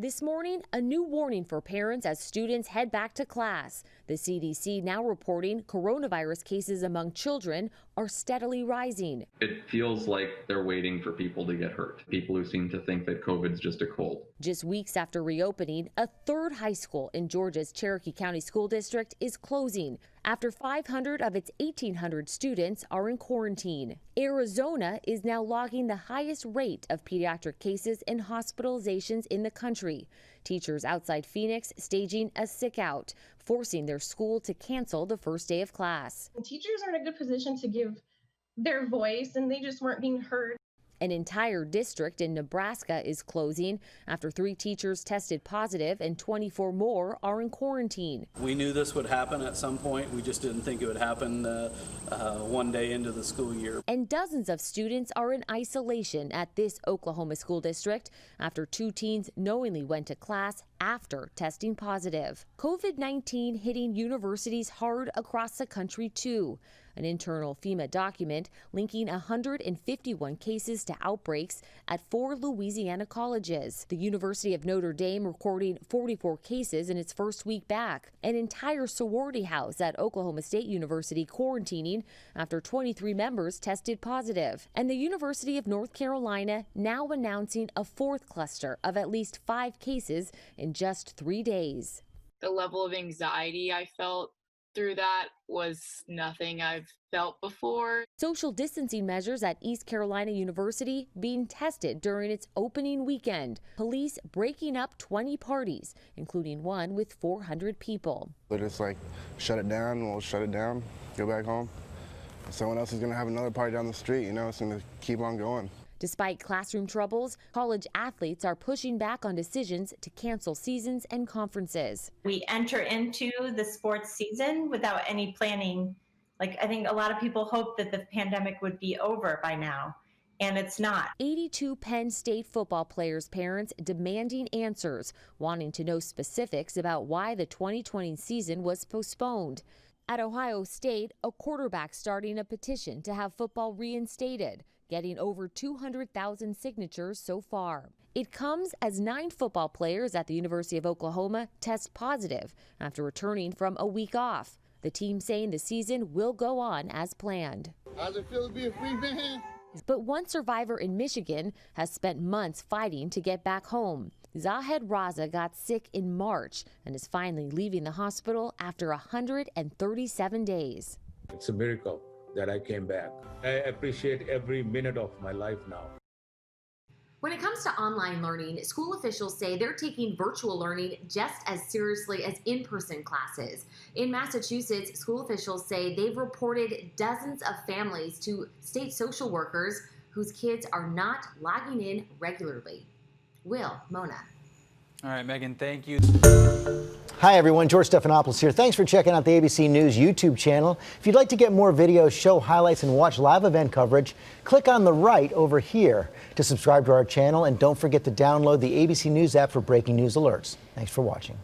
This morning, a new warning for parents as students head back to class. The CDC now reporting coronavirus cases among children are steadily rising. It feels like they're waiting for people to get hurt, people who seem to think that COVID's just a cold. Just weeks after reopening, a third high school in Georgia's Cherokee County School District is closing after 500 of its 1,800 students are in quarantine. Arizona is now logging the highest rate of pediatric cases and hospitalizations in the country. Teachers outside Phoenix staging a sick out, forcing their school to cancel the first day of class. Teachers are in a good position to give their voice, and they just weren't being heard. An entire district in Nebraska is closing after 3 teachers tested positive and 24 more are in quarantine. We knew this would happen at some point. We just didn't think it would happen one day into the school year. And dozens of students are in isolation at this Oklahoma school district after 2 teens knowingly went to class after testing positive. COVID-19 hitting universities hard across the country too. An internal FEMA document linking 151 cases to outbreaks at 4 Louisiana colleges. The University of Notre Dame recording 44 cases in its first week back. An entire sorority house at Oklahoma State University quarantining after 23 members tested positive. And the University of North Carolina now announcing a 4th cluster of at least 5 cases in just 3 days. The level of anxiety I felt through that was nothing I've felt before. Social distancing measures at East Carolina University being tested during its opening weekend. Police breaking up 20 parties, including one with 400 people. But it's like, shut it down, we'll shut it down, go back home. Someone else is going to have another party down the street, you know, it's going to keep on going. Despite classroom troubles, college athletes are pushing back on decisions to cancel seasons and conferences. We enter into the sports season without any planning. Like, I think a lot of people hope that the pandemic would be over by now, and it's not. 82 Penn State football players' parents demanding answers, wanting to know specifics about why the 2020 season was postponed. At Ohio State, a quarterback starting a petition to have football reinstated, getting over 200,000 signatures so far. It comes as 9 football players at the University of Oklahoma test positive after returning from a week off. The team saying the season will go on as planned. How's it feel to be a free man? But one survivor in Michigan has spent months fighting to get back home. Zahed Raza got sick in March and is finally leaving the hospital after 137 days. It's a miracle that I came back. I appreciate every minute of my life now. When it comes to online learning, school officials say they're taking virtual learning just as seriously as in-person classes. In Massachusetts, school officials say they've reported dozens of families to state social workers whose kids are not logging in regularly. Mona. All right, Megan, thank you. Hi, everyone. George Stephanopoulos here. Thanks for checking out the ABC News YouTube channel. If you'd like to get more videos, show highlights, and watch live event coverage, click on the right over here to subscribe to our channel. And don't forget to download the ABC News app for breaking news alerts. Thanks for watching.